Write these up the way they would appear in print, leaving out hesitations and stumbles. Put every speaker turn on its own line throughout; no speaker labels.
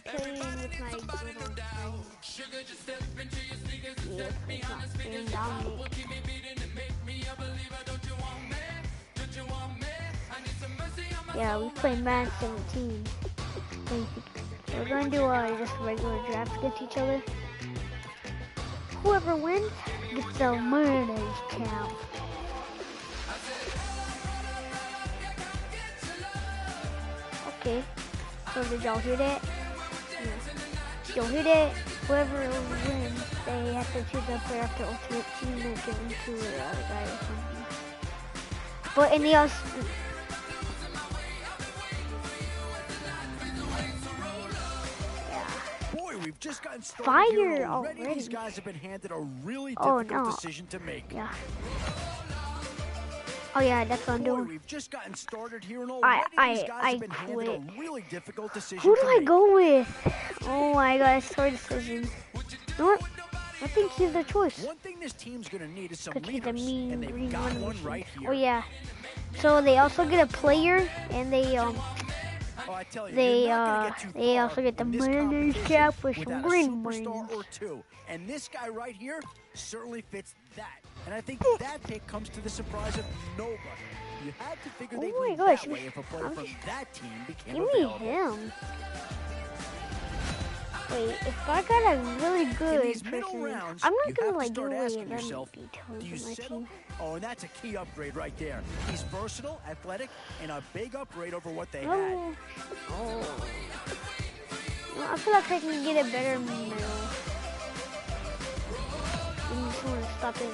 playing with my little friend. Yeah, it's not being dominant. Yeah, we play Madden 17. So we're gonna do just a regular draft against each other. Whoever wins gets a mayonnaise count. Okay, so did y'all hear that? Yeah. Y'all hear that? Whoever wins, they have to choose a player after ultimate team and get into the other guy or something. But in the
We've just gotten started
fire
here already. These guys have been handed a really difficult decision to make.
Yeah. Oh yeah, that's what I'm doing.
We've just gotten started here and already these guys have been handed a really difficult decision to make.
Who do I go with? Oh my god, it's a decision. You know what? I think he's the choice.
One thing this team's gonna need is some
leaders,
he's a mean and they've got one right here.
Oh yeah. So they also get a player, and they they also get the mayonnaise cap with some green brains.
And this guy right here certainly fits that. And I think that pick comes to the surprise of nobody. You had to figure they'd lean that way if a player from that team became available.
Give me him. Wait, if I got a really good person, I'm not gonna like give away them details of my team.
Oh, and that's a key upgrade right there. He's versatile, athletic, and a big upgrade over what they had.
Oh. Well, I feel like I can get a better middle. I just want to stop it.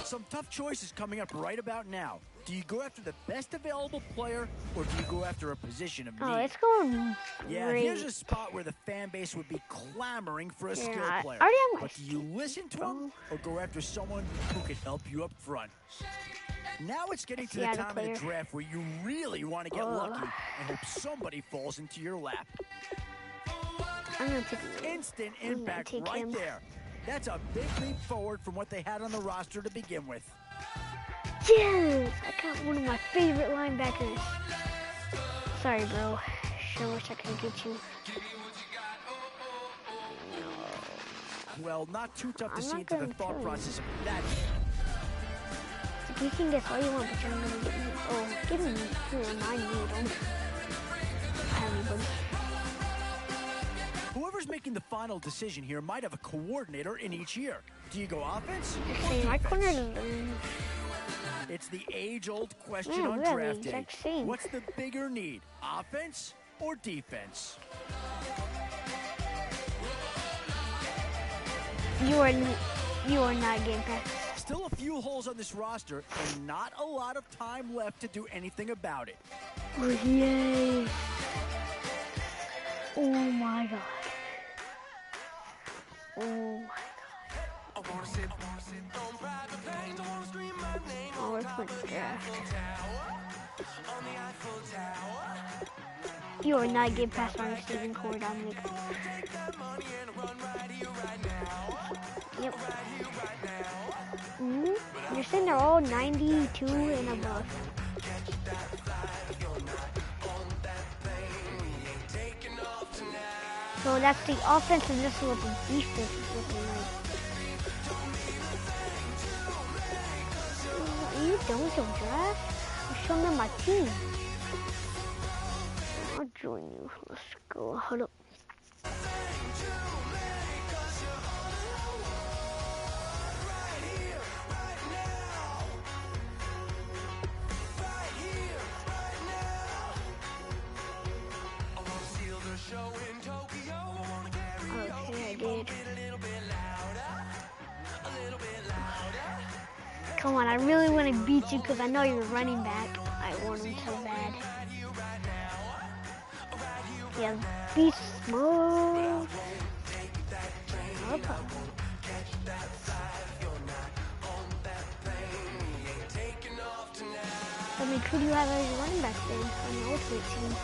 Some tough choices coming up right about now. Do you go after the best available player, or do you go after a position of need?
Oh, it's going
Yeah,
great.
Here's a spot where the fan base would be clamoring for a skilled player. But do you listen to him, or go after someone who can help you up front? Now it's getting to the time of the draft where you really want to get lucky and hope somebody falls into your lap.
I'm gonna take
Instant impact right there. That's a big leap forward from what they had on the roster to begin with.
Yes! I got one of my favorite linebackers. Sorry, bro. Sure wish I could get you.
Well, not too tough to see into the thought process of that.
You can guess all you want, but you're not gonna get me. Oh, give me my need. I don't have anybody.
Whoever's making the final decision here might have a coordinator in each year. Do you go offense or
my
defense? It's the age-old question on draft day. What's the bigger need, offense or defense?
You are not getting past.
Still a few holes on this roster, and not a lot of time left to do anything about it.
Oh, yay. Oh my god. Oh my god. Oh, it's my draft. You are not getting past my receiving core, Dominic. Yep. You're saying they're all 92 and above. So that's the offense, and this is what the defense is looking like. Are you done with your draft? I'm showing them my team. I'll join you. Let's go. Hold up. Come on, I really want to beat you because I know you're running back. I want him so bad. Yeah, beast mode. Okay. I mean, who do you have as your running back then on your ultimate team?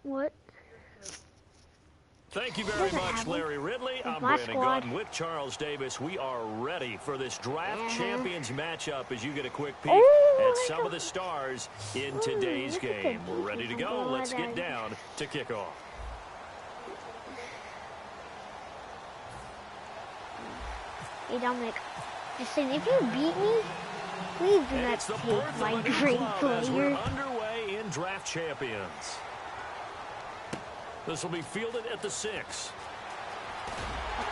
What?
Thank you very much, Larry Ridley. I'm Brandon Gordon with Charles Davis. We are ready for this draft champions matchup as you get a quick peek at some of the stars in today's game. We're ready to go. Let's get down to kickoff.
Hey, Dominic, just saying, if you beat me, please do not take my great player.
We're underway in draft champions. This will be fielded at the 6.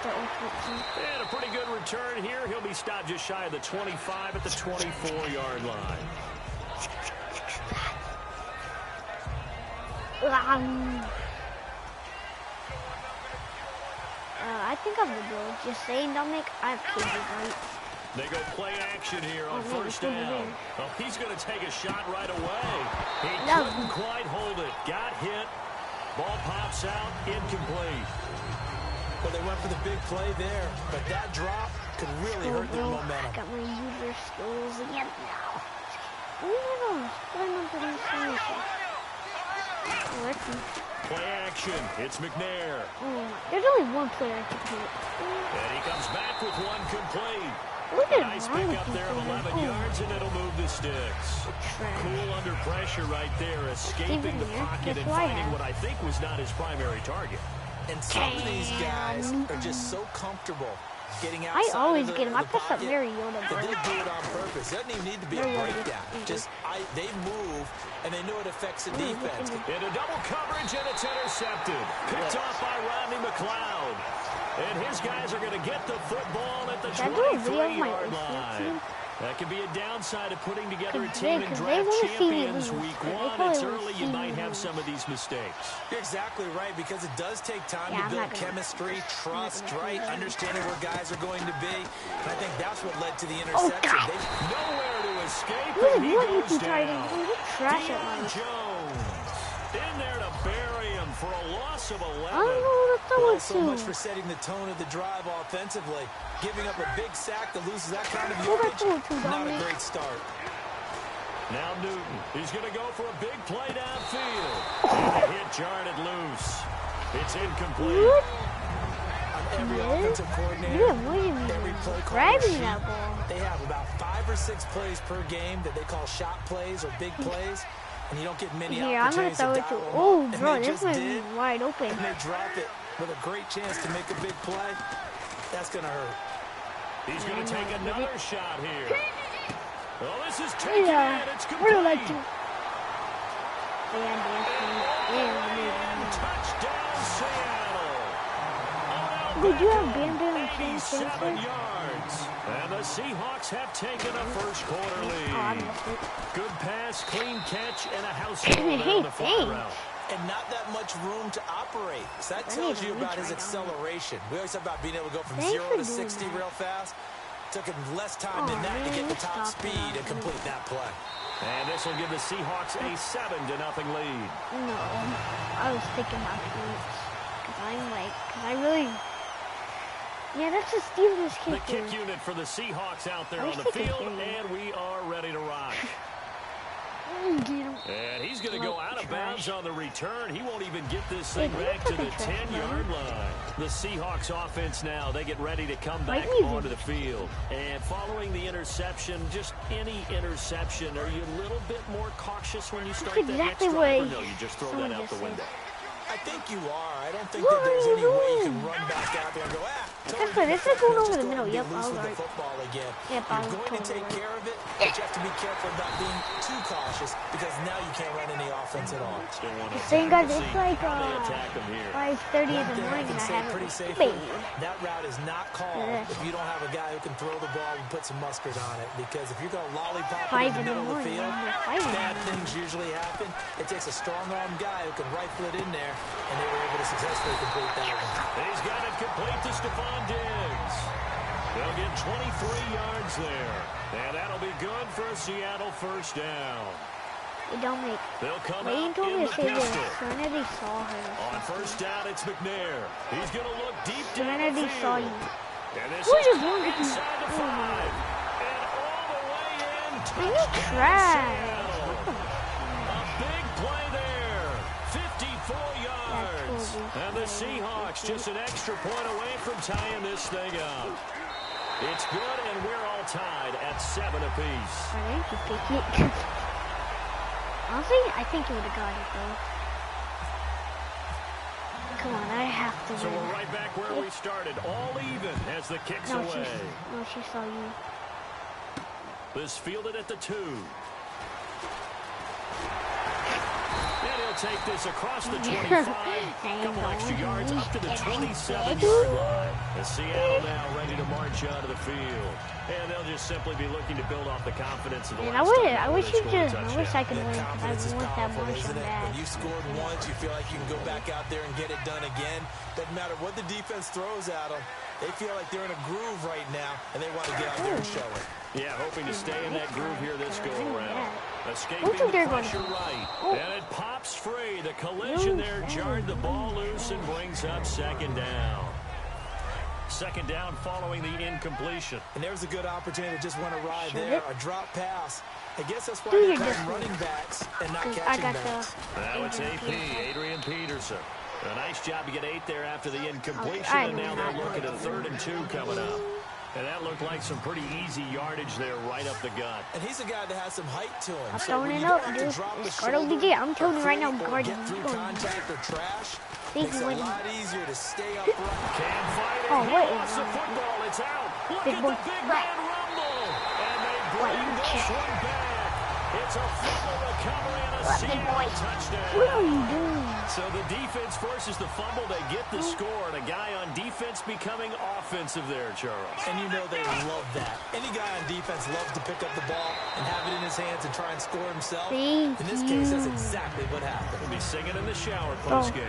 And a pretty good return here. He'll be stopped just shy of the 25 at the 24-yard line.
I think I'm the goal. Just saying, Dominic, I have kids right.
They go play action here on first down. Oh, he's going to take a shot right away. He couldn't quite hold it. Got hit. Ball pops out, incomplete.
Well, they went for the big play there, but that drop could really hurt their momentum.
Got my user skills again now.
Play action. It's McNair.
There's only one player I can hit.
And he comes back with one complete.
Look at
nice pick up there of 11 yards, and it'll move the sticks. Cool under pressure right there, escaping the pocket and finding what I think was not his primary target.
And some of these guys are just so comfortable getting outside.
I always get him. I press up very Yoda.
They do it on purpose. It doesn't even need to be a breakdown. Just they move, and they know it affects the defense.
In a double coverage, and it's intercepted. Picked off by Rodney McLeod. And his guys are going to get the football at the 23-yard line. That could be a downside of putting together a team in draft champions week 1. It's early, you might have some of these mistakes.
You're exactly right, because it does take time to build chemistry, trust, right, understanding where guys are going to be. And I think that's what led to the interception.
Nowhere to escape, and he goes down. Deion Jones in there to bury him for a loss of 11.
Well, so much for setting the tone of the drive offensively. Giving up a big sack that loses that kind of yardage, not a great start.
Now Newton, he's going to go for a big play downfield. And a hit jarred it loose. It's incomplete.
Every offensive coordinator, every play caller sheet, they have about 5 or 6 plays per game that they call shot plays or big plays. And you don't get many opportunities to dial them.
Oh, bro, this one's wide open.
And they drop it with a great chance to make a big play. That's going to hurt.
He's going to take another shot here. Well, this is taken in. It's complete. Touchdown, Seattle.
Did you have Band-Aid
87 yards. And the Seahawks have taken a first-quarter lead. Good pass, clean catch, and a house ball down the far route.
And not that much room to operate. So that tells you about his acceleration. We always talk about being able to go from 0 to 60 real fast. Took him less time than that to get the top speed and complete that play.
And this will give the Seahawks a 7-0 lead.
No, I was thinking about points. Because I really... Yeah, that's a Steelers kick.
The kick unit for the Seahawks out there on the field, and we are ready to rock. And he's going to go out of bounds on the return. He won't even get this thing back to the 10-yard line. The Seahawks offense now, they get ready to come back onto the field. And following the interception, just any interception, are you a little bit more cautious when you start that next drive? Or no, you just throw that out the window?
I think you are. I don't think that there's any way you can run back out there and go,
this is going over the middle. Yep,
I'll the football again. You're going to take care of it, but you have to be careful about being too cautious, because now you can't run any offense at all.
Saying, guys, it's like 5:30 in the morning, and I have
pretty safely. That route is not called if you don't have a guy who can throw the ball and put some mustard on it, because if you're going to lollipop it in the middle of the field, bad things usually happen. It takes a strong-arm guy who can rifle it in there, and they were able to successfully complete that one.
He's got it complete to Stephon Diggs. They'll get 23 yards there. And that'll be good for a Seattle first down.
It don't make...
They'll come out in the pistol.
Serenity saw her.
On first down, it's McNair. He's going to look deep down
the field. Saw you.
And this is inside the 5. And all the way in.
Touchdown.
A big Seahawks just an extra point away from tying this thing up. It's good, and we're all tied at 7 apiece.
Honestly, I think he would have got it, though. Come on, I have to win.
So we're right back where we started, all even as the kick's away.
She saw you.
This fielded at the 2. And he'll take this across the 25. Couple extra yards up to the 27-yard line. As Seattle now ready to march onto the field. And they'll just simply be looking to build off the confidence of the last time.
I wish I could win, because I want that march on that.
When you scored once, you feel like you can go back out there and get it done again. Doesn't matter what the defense throws at them. They feel like they're in a groove right now, and they want to get out there and show it.
Yeah, hoping to stay in that groove here this go-around. Escaping the pressure right. And it pops free. The collision there jarred the ball loose and brings up 2nd down. 2nd down following the incompletion.
And there's a good opportunity to just want to ride there. A drop pass. I guess that's why they're calling running backs and not catching backs.
Now it's AP, Adrian Peterson. A nice job to get 8 there after the incompletion, and now they're looking at 3rd and 2 coming up. And that looked like some pretty easy yardage there right up the gut.
And he's a guy that has some height to him.
I'm throwing it up, dude. It's guard OBJ. I'm telling you right now, guard.
Get through contact or trash.
Makes
it a lot easier to stay upright.
Can't fight it. He lost the football. It's out. Look at the big man rumble. And they bring this one back. It's a fumble recovery and a Seattle touchdown.
What are you doing?
So the defense forces the fumble. They get the score, and a guy on defense becoming offensive there, Charles.
And you know they love that. Any guy on defense loves to pick up the ball and have it in his hands and try and score himself. In this case, that's exactly what happened.
He'll be singing in the shower post-game.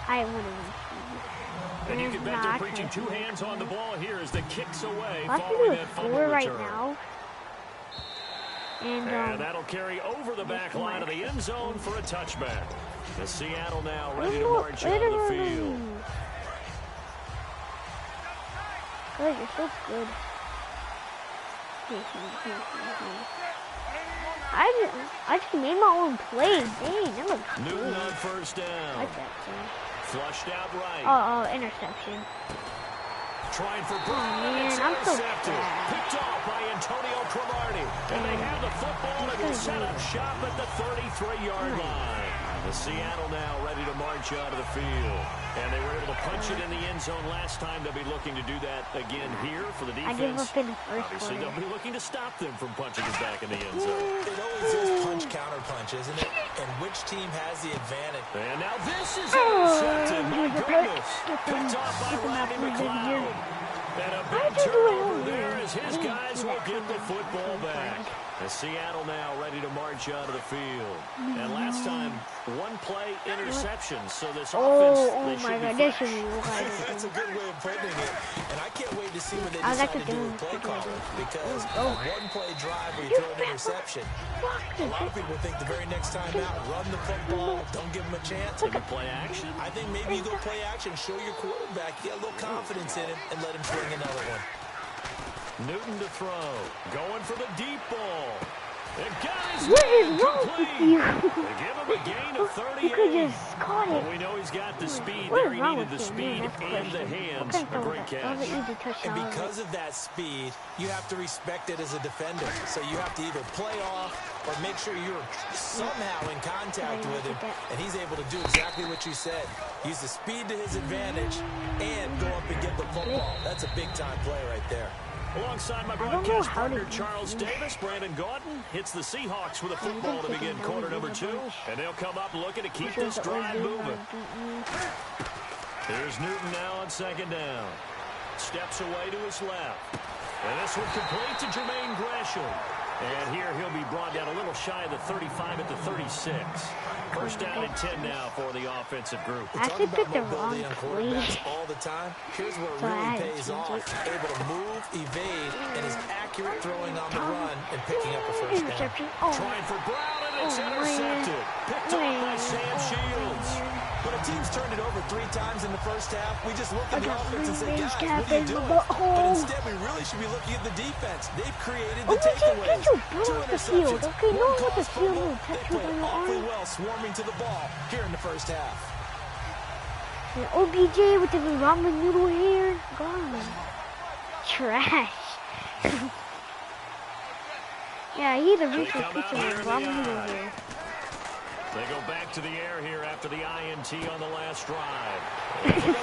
I would have.
And you can bet they're preaching 2 hands on the ball here as the kicks away
following that fumble return. Right now.
And that'll carry over the back line of the end zone for a touchback. The Seattle now ready to march onto the field.
Good, you're so good. I just made my own play. Dang, that looks good.
Newton on 1st down.
I like that play.
Flushed out right.
Oh, interception.
Trying for Brown, and it's intercepted. Picked off by Antonio Cromartie. And they have the football and will set up shop at the 33-yard line. The Seattle now ready to march out of the field. And they were able to punch it in the end zone last time. They'll be looking to do that again here for the defense.
I gave up in the first
Obviously, they'll be looking to stop them from punching it back in the end zone.
It always is punch-counter-punch, isn't it? And which team has the advantage?
And now this is intercepted. My goodness. Picked off by Rodney McLeod. And a big turnover there as his guys will get the football back. The Seattle now ready to march out of the field. And last time, 1-play interception. So this offense, they should be fresh.
That's a good way of putting it. And I can't wait to see what they decide to do with play calling. Because a 1-play drive where you throw an interception, a lot of people think the very next time out, run the football, don't give them a chance.
Maybe play action.
I think maybe you go play action, show your quarterback, get a little confidence in him, and let him swing another one.
Newton to throw. Going for the deep ball. The guy's
complete.
They give him a gain of 38.
You could just caught it.
Well, we know he's got the speed there. He needed the speed and the hands. A great catch.
And because of that speed, you have to respect it as a defender. So you have to either play off or make sure you're somehow in contact with him. And he's able to do exactly what you said. Use the speed to his advantage and go up and get the football. That's a big-time play right there.
Alongside my broadcast partner, Charles Davis, Brandon Gordon hits the Seahawks with a football to begin quarter number 2. And they'll come up looking to keep this drive moving. Here's Newton now on 2nd down. Steps away to his left. And this one complete to Jermaine Gresham. And here he'll be brought down a little shy of the 35 at the 36. First down and 10 now for the offensive group.
I actually picked the wrong play.
All the time. Here's where it really pays off. Able to move, evade, and is accurate throwing on the run and picking up a first down.
Trying for Brown, and it's intercepted. Picked off by Sam Shields.
When a team's turned it over 3 times in the first half, we just look at the offense and say, guys, what are you doing? But instead, we really should be looking at the defense. They've created the takeaways. 2 interceptions, 1 cause fumble. They played awfully well swarming to the ball here in the first half.
And OBJ with the ramen noodle hair. Gone. Trash. Yeah, he's a ruthless piece of ramen noodle hair.
They go back to the air here after the INT on the last drive.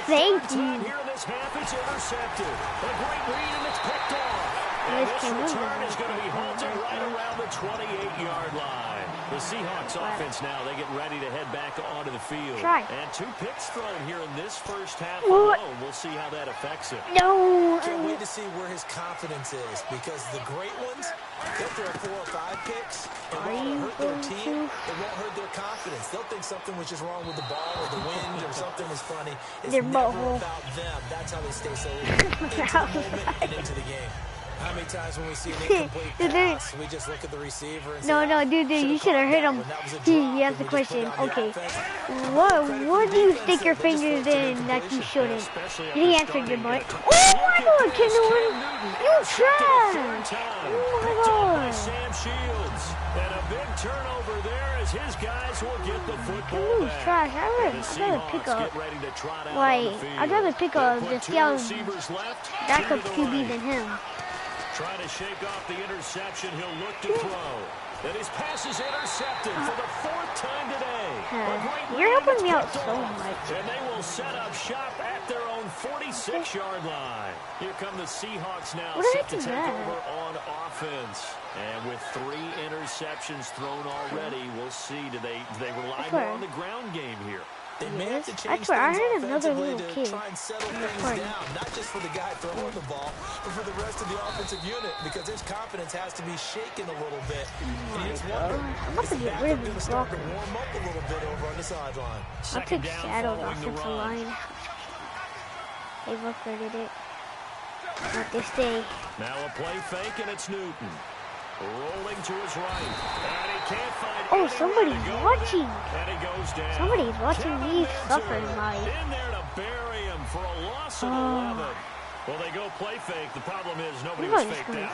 Thank you.
Here in this half, it's intercepted. A great read, and it's picked off. And this return is going to be halted right around the 28-yard line. The Seahawks offense now, they get ready to head back onto the field. And 2 picks thrown here in this first half alone. We'll see how that affects it.
No.
Can't wait to see where his confidence is, because the great ones, they'll throw 4 or 5 picks. And while it'll hurt their team, it won't hurt their confidence. They'll think something was just wrong with the ball or the wind or something was funny. It's never about them. That's how they stay so into the moment and into the game. How many times when we see an incomplete pass, we just look at the receiver and say,
no, dude, you should have hit him. He asked the question, okay, what do you stick your fingers in that you shouldn't? And he answered your butt. Oh my god, Kendall! You trash! Oh my god!
Sam Shields. And a big turnover there as his guys will get the football back.
Trash. I'd rather pick up. I'd rather pick up the backup QB than him.
Trying to shake off the interception. He'll look to throw. And his pass is intercepted for the 4th time today.
You're helping me out so much.
And they will set up shop at their own 46-yard line. Here come the Seahawks now, set to take over on offense. And with 3 interceptions thrown already, we'll see. Do they rely more on the ground game here?
They may have to change things offensively to try and settle things down, not just for the guy throwing the ball, but for the rest of the offensive unit, because his confidence has to be shaken a little bit. And you just wonder, is the backup going to start to warm up a little bit over on the sideline?
I'll take Shadow's offensive line. They've upgraded it. What they say.
Now a play fake, and it's Newton. Rolling to his right. And he can't find
somebody's watching.
And he goes down.
Somebody's watching me suffer in life.
In there to bury him for a loss of 11. Well, they go play fake. The problem is nobody was faked out.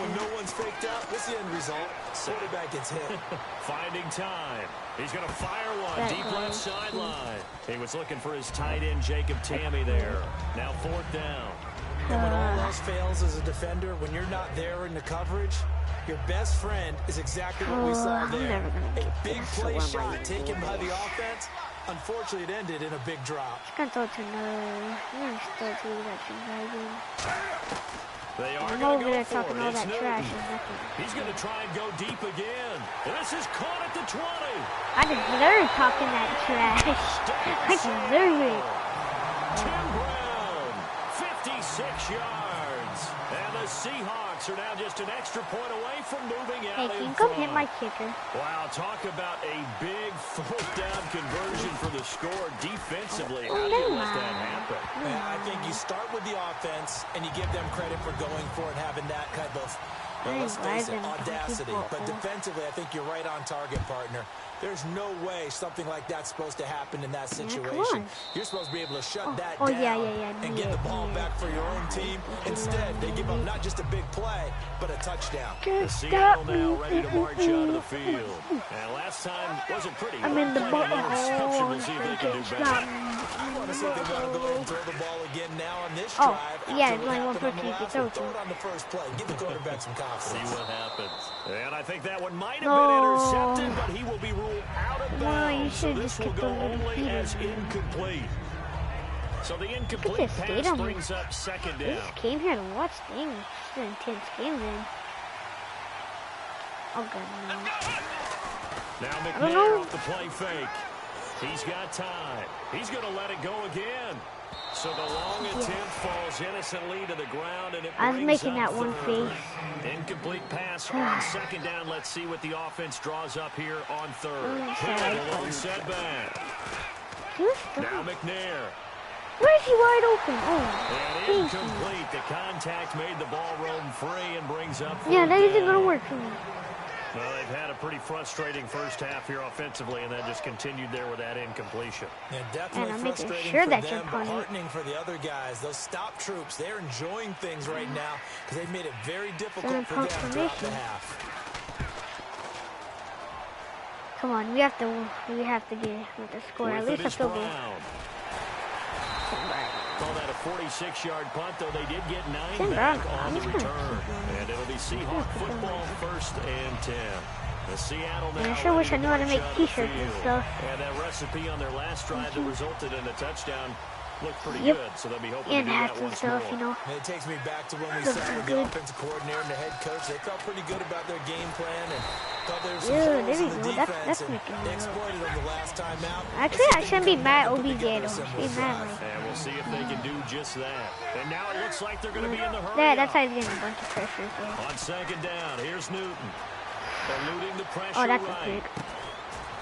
When no one's faked out, what's the end result? Quarterback gets hit.
Finding time. He's going to fire one. Deep left sideline. He was looking for his tight end, Jacob Tammy, there. Now 4th down.
And when all else fails as a defender, when you're not there in the coverage, your best friend is exactly what we saw there. A big play shot taken by the offense. Unfortunately, it ended in a big drop.
I'm going to start to that dragon.
They are
I'm over there talking all that trash and nothing.
He's going to try and go deep again. And this is caught at the 20.
I deserve talking that trash. I deserve it.
Tim Brown, 56 yards. And the Seahawks are now just an extra point away from moving out.
Hey, can you come hit my kicker?
Wow, talk about a big 4th down conversion for the score defensively. How do you let that happen?
Man, I think you start with the offense and you give them credit for going for it, having that kind of, let's face it, audacity. But defensively, I think you're right on target, partner. There's no way something like that's supposed to happen in that situation. You're supposed to be able to shut that down and get the ball back for your own team. Instead, they give up not just a big play, but a touchdown.
The Seattle now ready to march out of the field. And last time wasn't pretty.
I'm in the ball.
We'll see if they can do better.
I want to see if they want to go ahead and throw the ball again now on this drive.
Yeah, it's only one person you can throw to.
Throw it on the first play. Give the quarterback some confidence.
See what happens. And I think that one might have been intercepted, but he will be ruled out of bounds. So this will go only as incomplete. So the incomplete pass brings up 2nd down.
I just came here to watch things. It's an intense game then. Oh god, no.
Now McNair off the play fake. He's got time. He's going to let it go again. So the long attempt falls innocently to the ground, and it
I was making that one face.
Incomplete pass on 2nd down. Let's see what the offense draws up here on 3rd. A long setback. Now McNair.
Where is he wide open?
And incomplete. The contact made the ball roam free and brings up 4th
Yeah, that isn't
down.
going to work for me.
Well, they've had a pretty frustrating first half here offensively, and then just continued there with that incompletion.
Yeah, definitely frustrating for them, but heartening for the other guys. Those stop troops, they're enjoying things right now because they've made it very difficult for them throughout the half.
Come on, we have to get with the score. At least I feel good.
Call that a 46-yard punt, though they did get 9 back on the return. And it'll be Seahawk football 1st and 10. The Seattle now.
I sure wish I knew how to make t-shirts and stuff.
And that recipe on their last drive that resulted in a touchdown looked pretty good, so they'll be hoping to do that once more.
You know.
And it takes me back to when we sat with the offensive coordinator and the head coach. They felt pretty good about their game plan and thought there was some holes in the defense, and they exploited them the last time out.
Actually, I shouldn't be mad at OBJ though. Be mad like.
And we'll see if they can do just that. And now it looks like they're going to be in the hurry.
Yeah, that's how he's getting a bunch of pressures.
On 2nd down, here's Newton. Eluding the pressure.
Oh, that's a pick.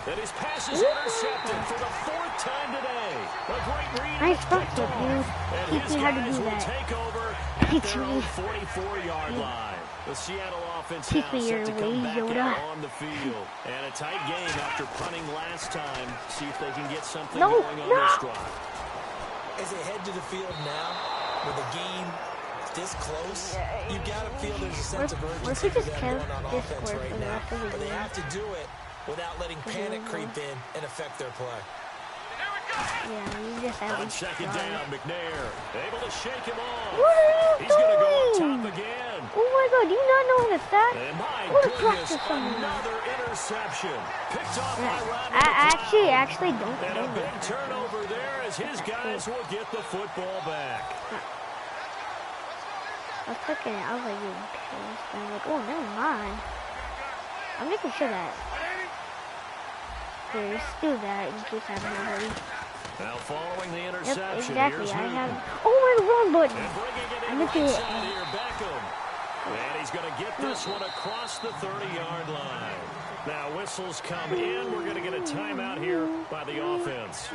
And his pass is intercepted for the 4th time today. A great read.
Nice front foot, dude. Teach me how to do that.
Take over at their own 44-yard line. The Seattle offense now set to come back out on the field. And a tight game after punting last time. See if they can get something going on this drive.
As they head to the field now, with the game this close, you gotta feel there's a sense of urgency for them going on offense right now. But they have to do it without letting panic creep in and affect their play.
Yeah, you just have
on 2nd down, McNair able to shake him off.
What are you
He's going to go on top again.
Oh my God, do you not know how to sack?
And my goodness, another interception. Picked off by Rodney.
I actually don't know.
And a big turnover there as his guys will get the football back.
I was looking at it, I was like, getting pissed. And I'm like, oh, never mind. I'm making sure that. Here, let's do that in case I have nobody.
Now following the interception,
yep, exactly. I have. Oh my, wrong button. I meant to.
And he's going to get this one across the 30-yard line. Now whistles come in. We're going to get a timeout here by the offense.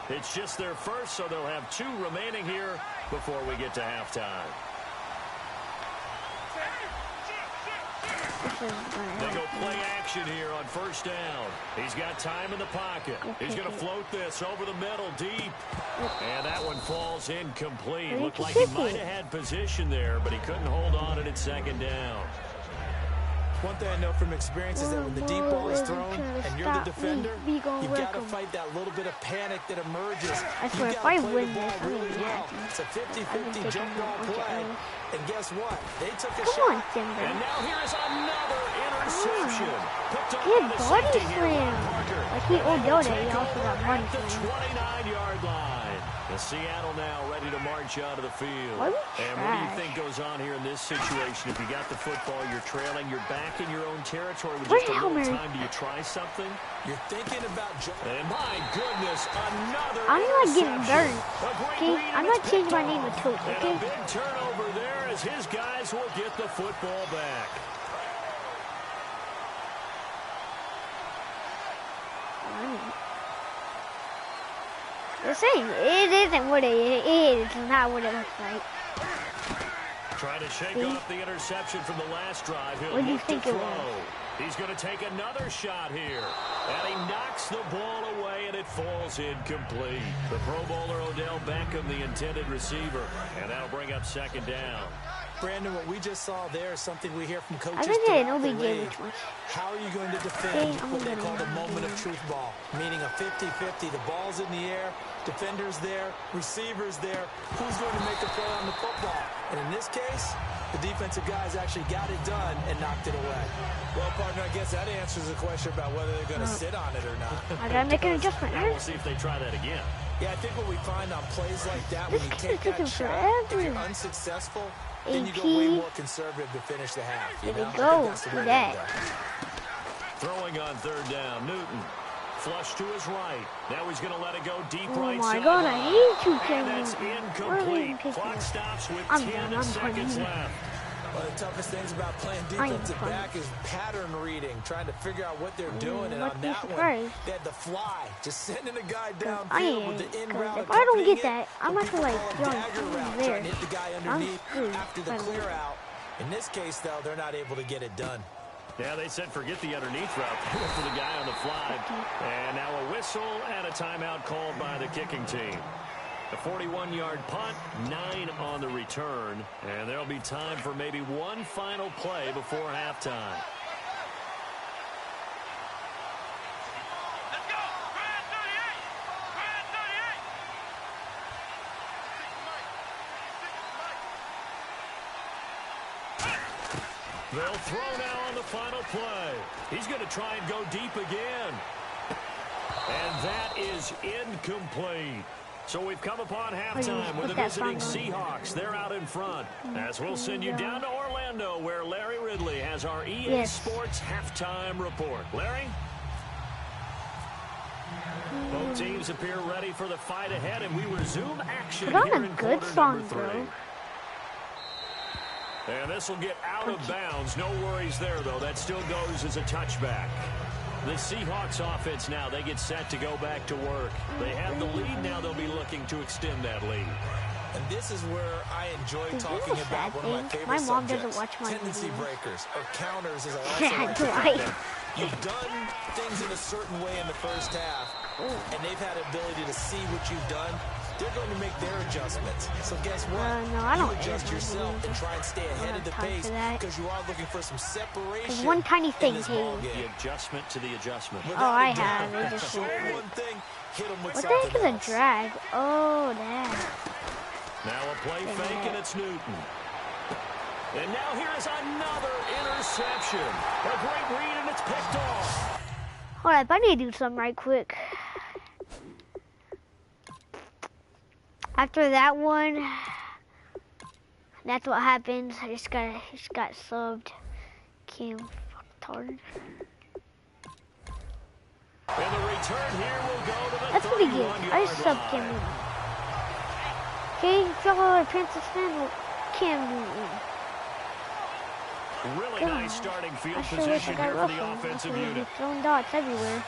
It's just their first, so they'll have 2 remaining here before we get to halftime. They go play action here on 1st down. He's got time in the pocket. He's going to float this over the middle deep. And that one falls incomplete. Looked like he might have had position there, but he couldn't hold on it at 2nd down.
One thing I know from experience is that when the deep ball is thrown and you're the defender, you've got to fight that little bit of panic that emerges.
I swear, if I win this, I'm
really well. It's a 50-50 jump ball play. And guess what? They took a
shot.
And now here's another interception.
He had body slam. Like he Odell, he also got body slam.
The 29-yard line. The Seattle now ready to march out of the field. And what do you think goes on here in this situation? If you got the football, you're trailing, you're back in your own territory with just a little time. Do you try something?
You're thinking about...
And my goodness, another
I'm not getting burned. Okay? I'm not changing my name to Coach, okay?
And a big turnover there as his guys will get the football back.
The same. It isn't what it is. It's not what it looks like.
Trying to shake off the interception from the last drive.
What do you think it was?
He's going to take another shot here. And he knocks the ball away, and it falls incomplete. The Pro Bowler Odell Beckham, the intended receiver. And that'll bring up 2nd down.
Brandon, what we just saw there is something we hear from coaches. How are you going to defend what they call the moment of truth ball? Meaning a 50-50. The ball's in the air, defenders there, receivers there. Who's going to make a play on the football? And in this case, the defensive guys actually got it done and knocked it away. Well, partner, I guess that answers the question about whether they're going to sit on it or not.
I got to make an adjustment.
We'll see if they try that again.
Yeah, I think what we find on plays like that, when you take that shot, if you're unsuccessful, then you go way more conservative to finish the half.
There we go. Do that.
Throwing on 3rd down, Newton. Flush to his right. Now he's going to let it go deep right side.
Oh my God, I hate you, Kevin.
And that's incomplete. Clock stops with 10 seconds left.
One of the toughest things about playing defensive back is pattern reading, trying to figure out what they're doing. And on that one, they had to fly, just sending a guy downfield with the in route.
If I don't get that, I'm not going to like
dagger route, trying to hit the guy underneath after the clear out. In this case, though, they're not able to get it done.
Yeah, they said forget the underneath route for the guy on the fly. And now a whistle and a timeout called by the kicking team. A 41-yard punt, 9 on the return, and there'll be time for maybe one final play before halftime. They'll throw now on the final play. He's going to try and go deep again. And that is incomplete. So we've come upon halftime with the visiting Seahawks. They're out in front. As we'll send you down to Orlando, where Larry Ridley has our EA Sports halftime report. Larry? Both teams appear ready for the fight ahead, and we resume action here in quarter number 3. And this will get out of bounds. No worries there, though. That still goes as a touchback. The Seahawks offense now, they get set to go back to work. They have the lead. Now they'll be looking to extend that lead.
And this is where I enjoy talking about one of my favorite subjects, tendency breakers, or counters, as I also like to call them. You've done things in a certain way in the first half, and they've had the ability to see what you've done. They're going to make their adjustments. So guess what? You adjust yourself and try and stay ahead of the pace because you are looking for some separation.
One tiny thing,
the adjustment to the adjustment.
I have.
Show them one thing, hit them with
what
something
the heck is a drag? Oh, that.
Now a play fake, and it's Newton. And now here is another interception. A great read, and it's picked off.
Hold up, I need to do something right quick. After that one, that's what happens. I just got subbed. Cam retarded.
And the return here will go to the
that's pretty good. I just subbed Cam. Okay, fellow Princess fan, Cam.
Really nice starting field position here for the offensive unit.
Throwing dots everywhere.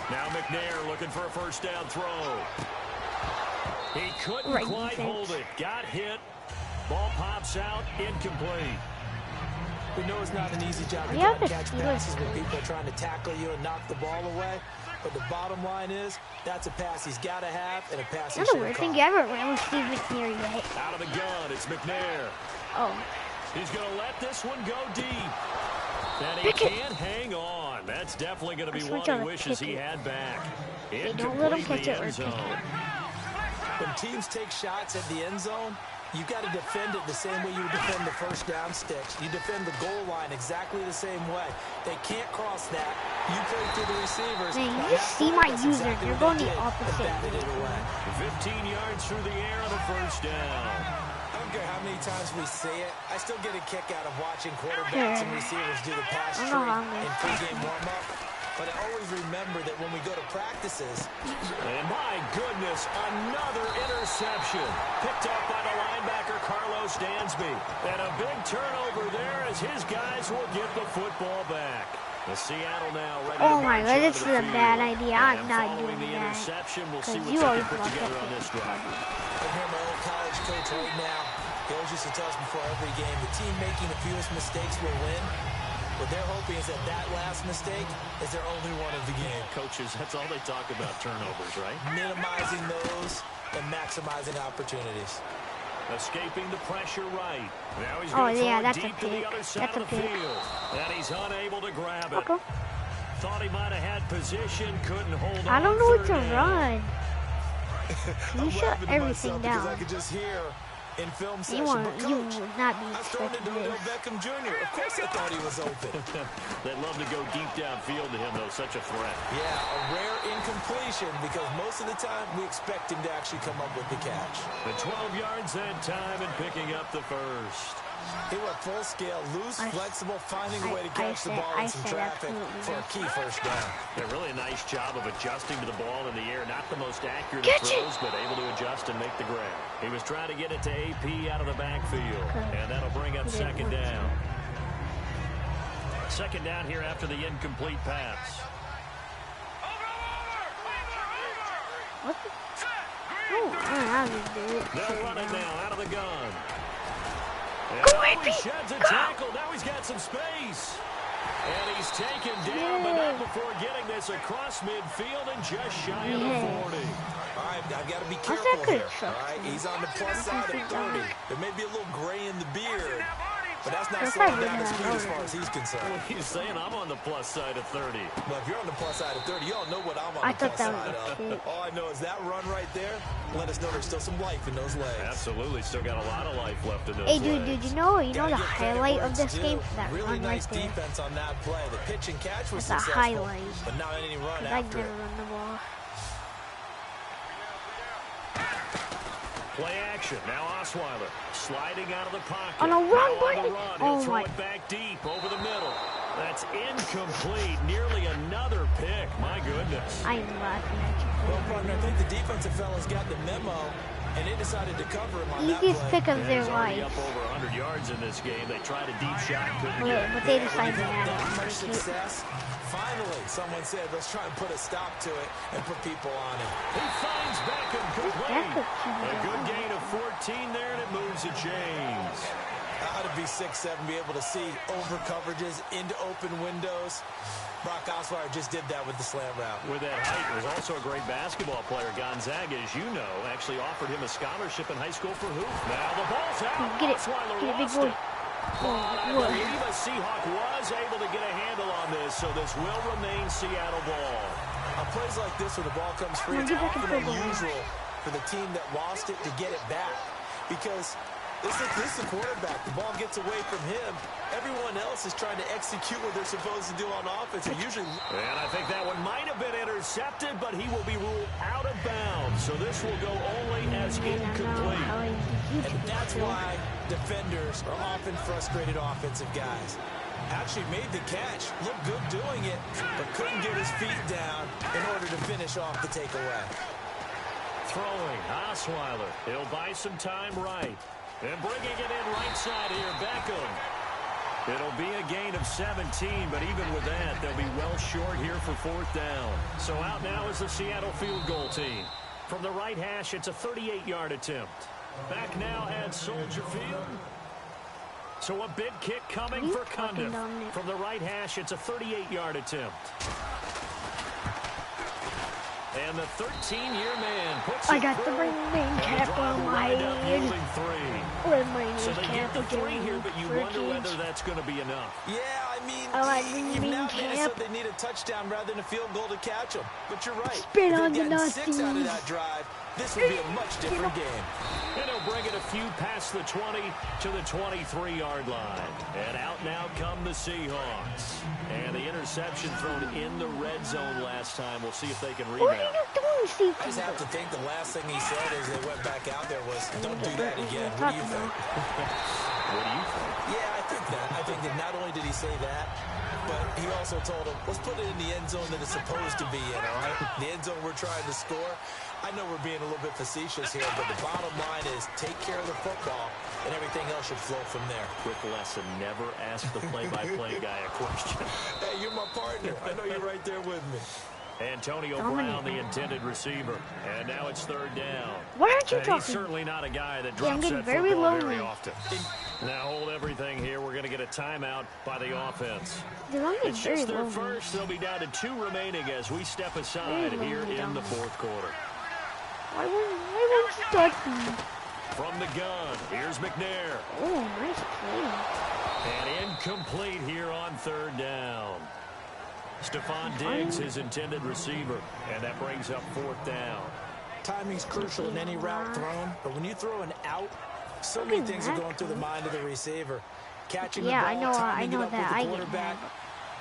Now McNair looking for a first down throw. He couldn't quite hold it. Got hit. Ball pops out. Incomplete.
We know it's not an easy job to try and catch passes when people are trying to tackle you and knock the ball away. But the bottom line is, that's a pass he's got to have and a pass he shouldn't call.
I haven't really seen McNair yet.
Out of the gun, it's McNair.
Oh.
He's going to let this one go deep. And he can't hang on. That's definitely going to be one he wishes he had back.
Don't let him catch it or
zone.
When teams take shots at the end zone, you got to defend it the same way you would defend the first down sticks. You defend the goal line exactly the same way. They can't cross that. You play through the receivers.
Man, you just see my user. You're going the opposite.
15 yards through the air on a first down.
I don't care how many times we say it. I still get a kick out of watching quarterbacks and receivers do the pass tree in pregame warm-up. But I always remember that when we go to practices.
And my goodness, another interception. Picked up by the linebacker, Carlos Dansby. And a big turnover there as his guys will get the football back. The Seattle now ready to
my God, this is a bad idea. I'm not doing
the
that.
Interception, we'll see what they can put together on this drive.
I hear my old college coach right now. He always used to tell us before every game, the team making the fewest mistakes will win. What they're hoping is that that last mistake is their only one of the game.
Coaches, that's all they talk about, turnovers, right?
Minimizing those and maximizing opportunities.
Escaping the pressure right. Now he's going to throw deep to the other side of the field. And he's unable to grab it. Thought he might have had position, couldn't hold on.
I don't know what to run. You shut everything down.
I could just hear in film session.
You would not be expecting this.
Beckham Jr. Of course I thought he was open.
They'd love to go deep downfield to him, though. Such a threat.
Yeah, a rare incompletion because most of the time we expect him to actually come up with the catch.
The 12 yards that time and picking up the first.
He went full scale, loose, flexible, finding a way to catch the ball in some traffic for a key first down.
Yeah, really a nice job of adjusting to the ball in the air. Not the most accurate of throws, but able to adjust and make the grab. He was trying to get it to AP out of the backfield, and that'll bring up second down. Second down here after the incomplete pass.
What the?
They'll run it now out of the gun.
Go
he sheds a tackle. Now he's got some space. And he's taken down, but not before getting this across midfield and just shy of the 40.
All right, I've got to be careful here. All right, he's on the plus side of 30. There may be a little gray in the beard, but that's not slowing down his speed as far as he's concerned.
Well, he's saying I'm on the plus side of 30.
Well, if you're on the plus side of 30, you all know what I'm on the plus side of. All I know is that run right there let us know there's still some life in those legs.
Absolutely, still got a lot of life left in those
legs.
Hey,
dude, you know the highlight of this game? That
really
run
nice
right there.
defense on that play. The pitch and catch was
That's
successful,
a highlight.
but not any run
I
after
never
it.
run the ball.
Play action. Now Osweiler sliding out of the pocket.
On a run,
buddy. He'll throw
my.
it back deep over the middle. That's incomplete. Nearly another pick. My goodness.
I'm laughing at you.
Well, partner, I think the defensive fellas got the memo, and they decided to cover him on that play.
Easiest pick of their
already
life.
up over 100 yards in this game. They tried a deep shot, couldn't
But,
get it.
but they decided to
That
add
much
it.
success. Finally, someone said, let's try and put a stop to it and put people on it.
He finds Beckham complete.
That's
A good gain of 14 there, and it moves to James.
How to be 6'7", be able to see over coverages into open windows. Brock Osweiler just did that with the slam route.
With that height, he was also a great basketball player. Gonzaga, as you know, actually offered him a scholarship in high school for hoop. Now the ball's out.
Get it.
Osweiler
Get it, big
lost
boy.
it. I believe a Seahawk was able to get a handle on this, so this will remain Seattle ball.
Plays like this where the ball comes free, it's often unusual for the team that lost it to get it back. Because this is the quarterback. The ball gets away from him. Everyone else is trying to execute what they're supposed to do on offense. And
I think that one might have been intercepted, but he will be ruled out of bounds. So this will go only as incomplete.
And that's why defenders are often frustrated offensive guys. Actually made the catch, looked good doing it, but couldn't get his feet down in order to finish off the takeaway.
Throwing, Osweiler. He'll buy some time right. And bringing it in right side here, Beckham. It'll be a gain of 17, but even with that, they'll be well short here for fourth down. So out now is the Seattle field goal team. From the right hash, it's a 38-yard attempt. Back now at Soldier Field. So a big kick coming for Cundiff. From the right hash, it's a 38-yard attempt. And the 13-year man puts
I got the rain cap on my head.
So they get the 3 here, but you wonder whether that's going to be enough.
Yeah, I mean,
you've
now made it so they need a touchdown rather than a field goal to catch them. But you're right.
Spin on the
6 out of that drive, this would be a much different game.
And he'll bring it a few past the 20 to the 23-yard line. And out now come the Seahawks. And the interception thrown in the red zone last time. We'll see if they can rebound.
What are you doing, Steve?
I just have to think the last thing he said as they went back out there was, don't do that again. What do you think?
What do you think?
Yeah, I think that. I think that not only did he say that, but he also told him, let's put it in the end zone that it's supposed to be in, all right? The end zone we're trying to score. I know we're being a little bit facetious here, but the bottom line is take care of the football, and everything else should flow from there.
Quick lesson, never ask the play-by-play guy a question.
Hey, you're my partner. I know you're right there with me.
Antonio Brown, the intended receiver. And now it's third down.
What aren't you talking?
He's certainly not a guy that
I'm
drops
getting
that
very
football
lonely.
very often. Now hold everything here. We're going to get a timeout by the offense.
Dude, I'm getting
It's
very
just their
lonely.
first. They'll be down to 2 remaining as we step aside here in the fourth quarter.
Why won't you touch me?
From the gun, here's McNair.
Oh, nice play.
And incomplete here on third down. Stephon Diggs, his intended receiver, and that brings up fourth down.
Timing's crucial in any route thrown, but when you throw an out, so many things are going through the mind of the receiver. Catching the ball, timing it up with the quarterback.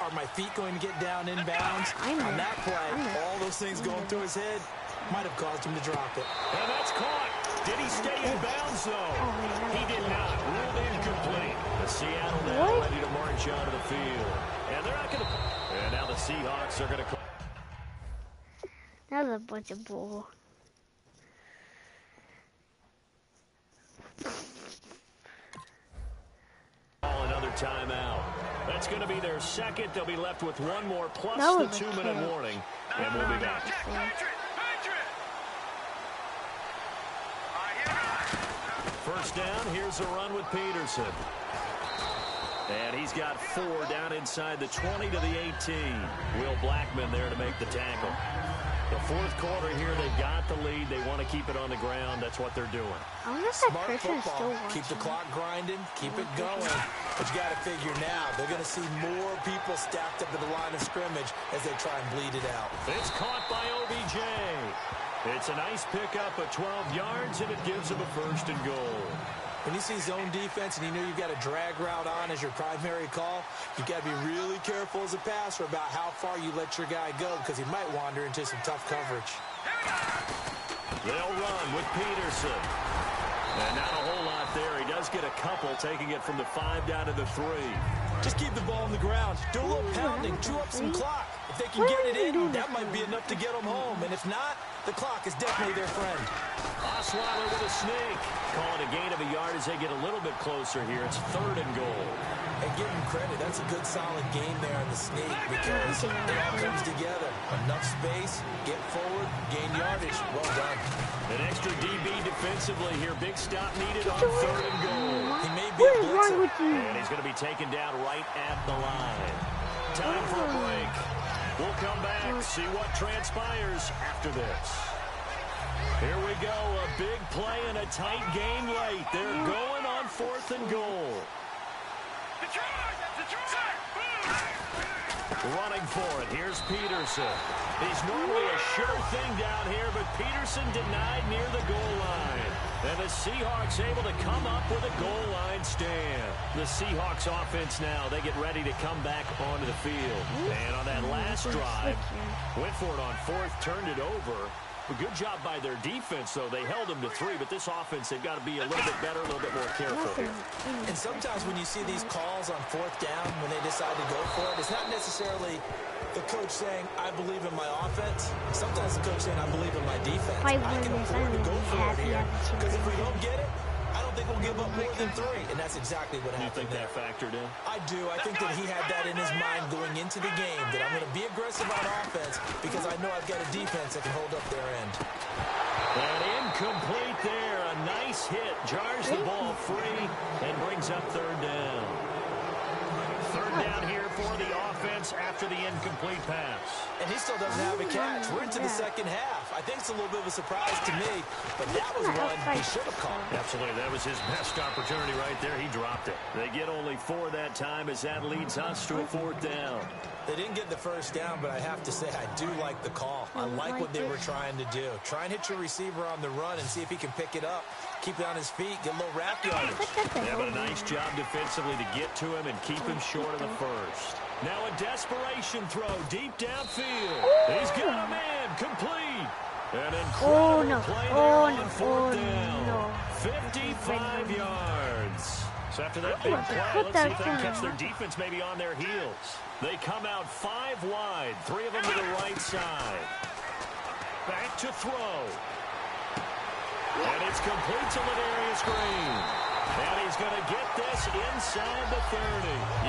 Are my feet going to get down in bounds? On that play, all those things going through his head might have caused him to drop it.
And that's caught. Did he stay in bounds, though? He did not. Ruled incomplete. The Seattle now ready to march onto the field. And they're not going to... And now the Seahawks are going to...
That was a bunch of bull.
Another timeout. That's going to be their second. They'll be left with one more plus the 2-minute warning. And we'll be back. First down, here's a run with Peterson. And he's got 4 down inside the 20 to the 18. Will Blackman there to make the tackle. The fourth quarter here, they've got the lead. They want to keep it on the ground. That's what they're doing.
I wonder if that Christian's still watching.
Keep the clock grinding, keep it going. But you got to figure now, they're going to see more people stacked up at the line of scrimmage as they try and bleed it out.
It's caught by OBJ. It's a nice pickup of 12 yards, and it gives them a 1st and goal.
When you see zone defense and you know you've got a drag route on as your primary call, you've got to be really careful as a passer about how far you let your guy go because he might wander into some tough coverage.
They'll run with Peterson. And not a whole lot there. He does get a couple, taking it from the 5 down to the 3.
Just keep the ball on the ground. Do a little pounding. Chew up some clock. If they can get it in, that might be enough to get them home. And if not, the clock is definitely their friend.
Osweiler with a snake. Calling a gain of a yard as they get a little bit closer here. It's 3rd and goal.
And give him credit. That's a good, solid game there on the sneak because it all comes together. Enough space, get forward, gain yardage. Well done.
An extra DB defensively here. Big stop needed on 3rd and goal.
He may be a blitzer.
And he's going to be taken down right at the line. Time for a break. We'll come back, see what transpires after this. Here we go, a big play and a tight game late. They're going on 4th and goal. Running for it, here's Peterson. He's normally a sure thing down here, but Peterson denied near the goal line. And the Seahawks able to come up with a goal line stand. The Seahawks offense now, they get ready to come back onto the field. And on that last drive, went for it on 4th, turned it over. A good job by their defense, though. They held them to 3, but this offense, they've got to be a little bit better, a little bit more careful here.
And sometimes when you see these calls on 4th down, when they decide to go for it, it's not necessarily the coach saying, I believe in my offense. Sometimes the coach saying, I believe in my defense. I can afford to go for it here, because if we don't get it, I don't think we'll give up more than 3. And that's exactly what happened there.
You think that factored in?
I do. I think that he had that in his mind going into the game, that I'm going to be aggressive on offense because I know I've got a defense that can hold up their end.
And incomplete there. A nice hit. Jars the ball free and brings up 3rd down. 3rd down here for the offense after the incomplete pass.
And he still doesn't have a catch. We're into the 2nd half. I think it's a little bit of a surprise to me, but that was one he should have caught.
Absolutely. That was his best opportunity right there. He dropped it. They get only 4 that time as that leads us to a 4th down.
They didn't get the 1st down, but I have to say I do like the call. I like what they were trying to do. Try and hit your receiver on the run and see if he can pick it up. Keep it on his feet, get a little wrap yardage.
Yeah, but a nice job defensively to get to him and keep him short of the 1st. Now a desperation throw deep downfield. He's got a man complete. An incredible play there on 4th down. 55 yards. So after that big play, let's see if they can catch their defense maybe on their heels. They come out 5 wide, 3 of them to the right side. Back to throw. And it's complete to Ladarius Green. And he's going to get this inside the 30.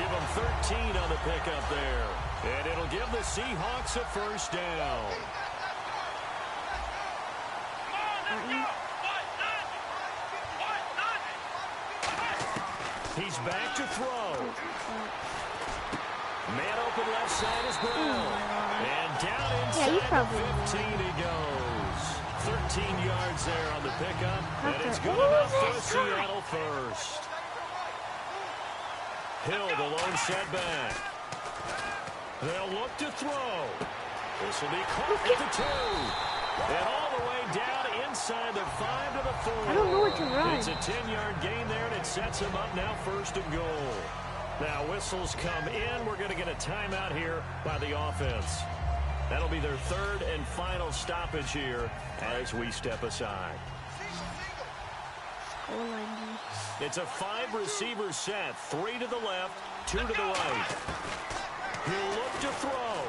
Give him 13 on the pickup there. And it'll give the Seahawks a 1st down. He's back to throw. Man open left side is Brown. And down inside the 15 he goes. 13 yards there on the pickup. And it's good enough for a Seattle 1st. Hill, the lone setback. They'll look to throw. This will be caught at the 2. And all the way down inside the 5 to the 4.
I don't know what to run.
It's a 10-yard gain there, and it sets him up now 1st and goal. Now whistles come in. We're going to get a timeout here by the offense. That'll be their 3rd and final stoppage here as we step aside. It's a 5-receiver set. 3 to the left, 2 to the right. He'll look to throw.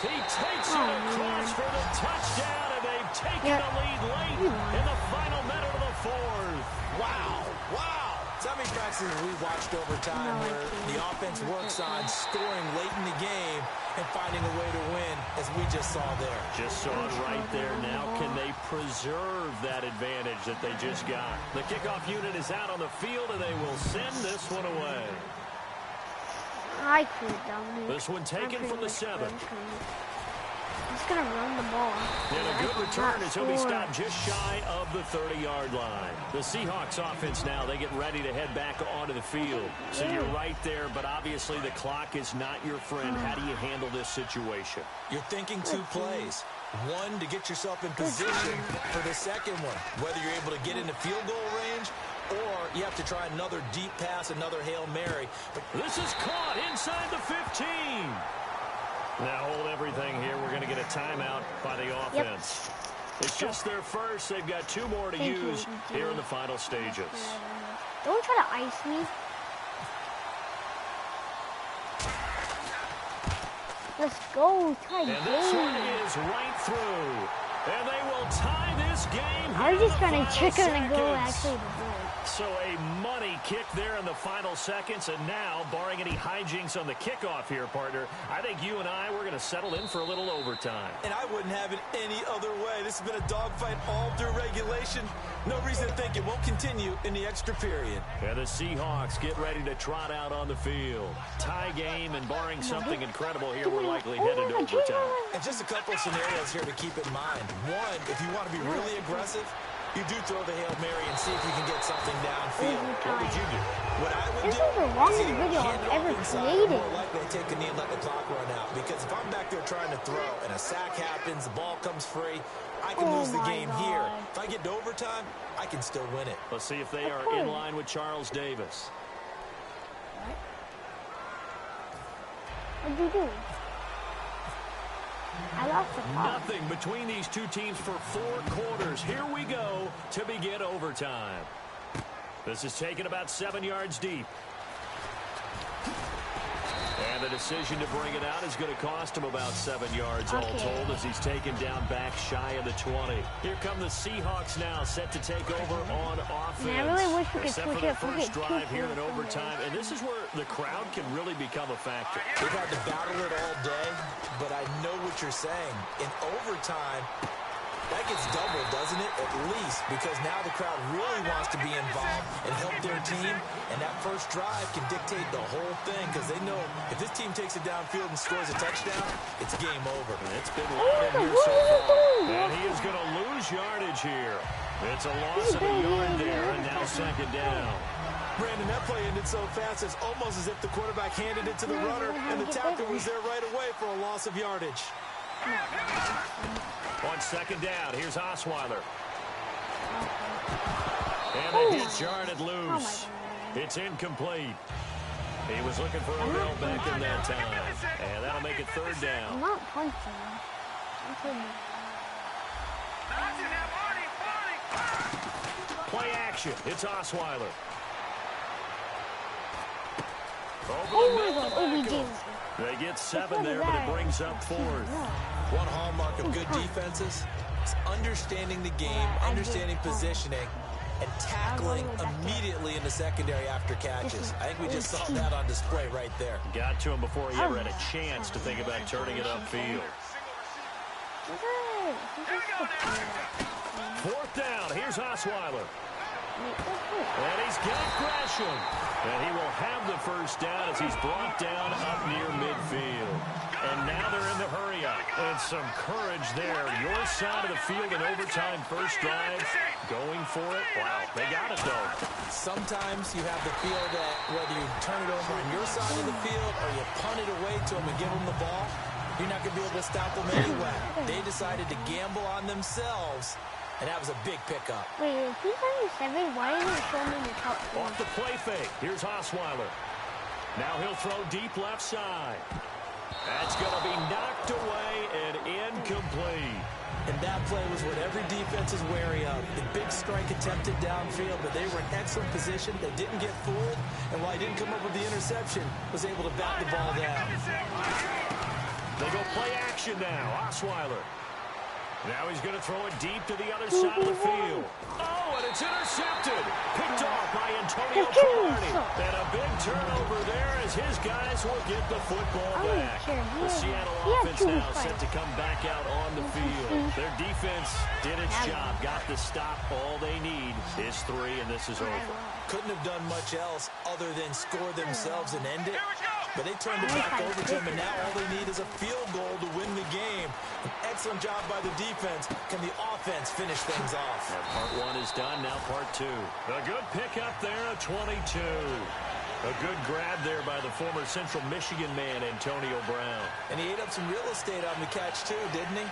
He takes it across for the touchdown, and they've taken the lead late in the final minute of the 4th.
Wow, wow. So many practices we watched over time where the offense works on scoring late in the game and finding a way to win, as we just saw there.
Just saw it right there. Now can they preserve that advantage that they just got? The kickoff unit is out on the field, and they will send this one away.
I could dominate.
This one taken from the 7.
He's going to run the ball.
And a good return as he'll be stopped just shy of the 30-yard line. The Seahawks offense now, they get ready to head back onto the field. So you're right there, but obviously the clock is not your friend. How do you handle this situation?
You're thinking two plays. One, to get yourself in position for the second one, whether you're able to get into field goal range or you have to try another deep pass, another Hail Mary.
But this is caught inside the 15. Now hold everything here. We're going to get a timeout by the offense. Yep. It's just their first. They've got 2 more to use here in the final stages.
Don't try to ice me. Let's go. Try
and this one is right through. And they will tie this game.
I was just trying to chicken and go actually the board.
So a money kick there in the final seconds. And now, barring any hijinks on the kickoff here, partner, I think you and I, we're going to settle in for a little overtime.
And I wouldn't have it any other way. This has been a dogfight all through regulation. No reason to think it won't continue in the extra period.
And the Seahawks get ready to trot out on the field. Tie game, and barring something incredible here, we're likely headed to overtime.
And just a couple of scenarios here to keep in mind. One, if you want to be really aggressive, you do throw the Hail Mary and see if you can get something downfield. What would you do? What I would do
is the longest video I've ever created.
More likely to take a knee and let the clock run out. Because if I'm back there trying to throw and a sack happens, the ball comes free, I can lose the game here. If I get to overtime, I can still win it.
Let's see if they are in line with Charles Davis.
What did you do? I lost the ball.
Nothing between these two teams for 4 quarters. Here we go to begin overtime. This is taken about 7 yards deep. And the decision to bring it out is going to cost him about 7 yards all told as he's taken down back shy of the 20. Here come the Seahawks now, set to take over on offense.
Man, I really wish we could
Except for the first drive here in overtime. And this is where the crowd can really become a factor.
They've had to battle it all day, but I know what you're saying. In overtime, that gets doubled, doesn't it? At least, because now the crowd really wants to be involved and help their team, and that first drive can dictate the whole thing because they know if this team takes it downfield and scores a touchdown, it's game over.
And it's been loud in here so far. And he is going to lose yardage here. It's a loss of a yard there, and now second down.
Brandon, that play ended so fast, it's almost as if the quarterback handed it to the runner, and the tackle was there right away for a loss of yardage.
On second down, here's Osweiler. And the hit yarded loose. It's incomplete. He was looking for Odell Beckham that time. And that'll make it third down.
I'm not punching.
Play action. It's Osweiler. Over the middle. They get 7 there, but it brings up 4th.
One hallmark of good defenses is understanding the game, understanding positioning, and tackling immediately in the secondary after catches. I think we just saw that on display right there.
Got to him before he ever had a chance to think about turning it upfield. 4th down. Here's Osweiler. And he's got Gresham. And he will have the first down as he's brought down up near midfield. And now they're in the hurry-up. And some courage there. Your side of the field in overtime first drive. Going for it. Wow, they got it, though.
Sometimes you have the feel that whether you turn it over on your side of the field or you punt it away to them and give them the ball, you're not going to be able to stop them anyway. They decided to gamble on themselves. And that was a big pickup.
Wait, 277, why didn't it show me the top 4?
Off the play fake. Here's Osweiler. Now he'll throw deep left side. That's going to be knocked away and incomplete.
And that play was what every defense is wary of. The big strike attempted downfield, but they were in excellent position. They didn't get fooled. And while he didn't come up with the interception, was able to bat the ball down.
They go play action now. Osweiler. Now he's going to throw it deep to the other side of the field. Oh, and it's intercepted. Picked off by Antonio Carney. And a big turnover there as his guys will get the football back. The Seattle offense now set to come back out on the field. Their defense did its job. Got the stop. All they need is 3, and this is over.
Couldn't have done much else other than score themselves and end it. But they turned it back over to him, and now all they need is a field goal to win the game. An excellent job by the defense. Can the offense finish things off?
And part one is done, now part two. A good pickup there, a 22. A good grab there by the former Central Michigan man, Antonio Brown.
And he ate up some real estate on the catch, too, didn't he?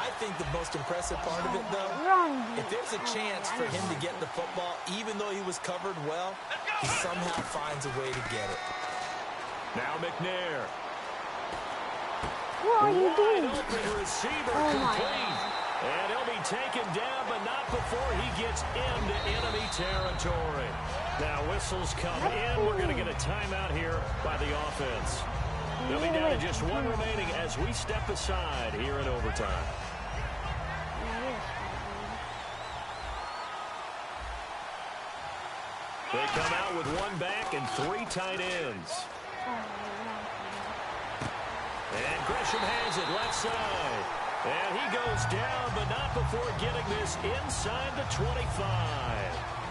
I think the most impressive part of it, though, if there's a chance for him to get the football, even though he was covered well, he somehow finds a way to get it.
Now McNair.
What are you doing?
Open receiver complete. And he'll be taken down, but not before he gets into enemy territory. Now whistles come in. We're going to get a timeout here by the offense. They'll be down to just one remaining as we step aside here in overtime. They come out with one back and three tight ends. And Gresham has it left side. And he goes down, but not before getting this inside the 25.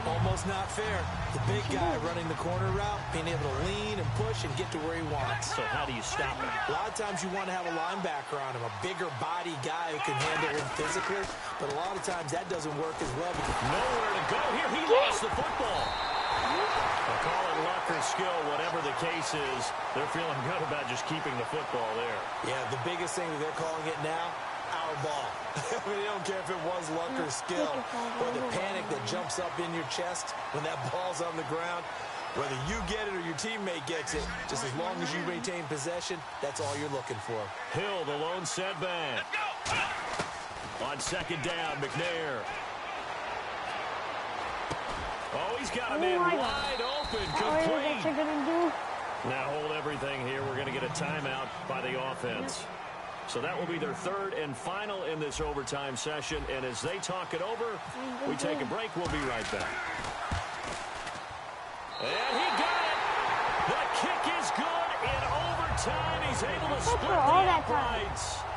Almost not fair. The big guy running the corner route, being able to lean and push and get to where he wants.
So how do you stop him?
A lot of times you want to have a linebacker on him, a bigger body guy who can handle him physically. But a lot of times that doesn't work as well.
Nowhere to go here. He lost the football. They'll call it luck or skill, whatever the case is. They're feeling good about just keeping the football there.
Yeah, the biggest thing that they're calling it now, our ball. I mean, they don't care if it was luck or skill, or the panic that jumps up in your chest when that ball's on the ground. Whether you get it or your teammate gets it, just as long as you maintain possession, that's all you're looking for.
Hill, the lone setback. On second down, McNair. Oh, he's got a man wide open, complete. Now hold everything here. We're going to get a timeout by the offense. So that will be their third and final in this overtime session. And as they talk it over, we take a break. We'll be right back. And he got it. The kick is good in overtime. He's able to split the uprights.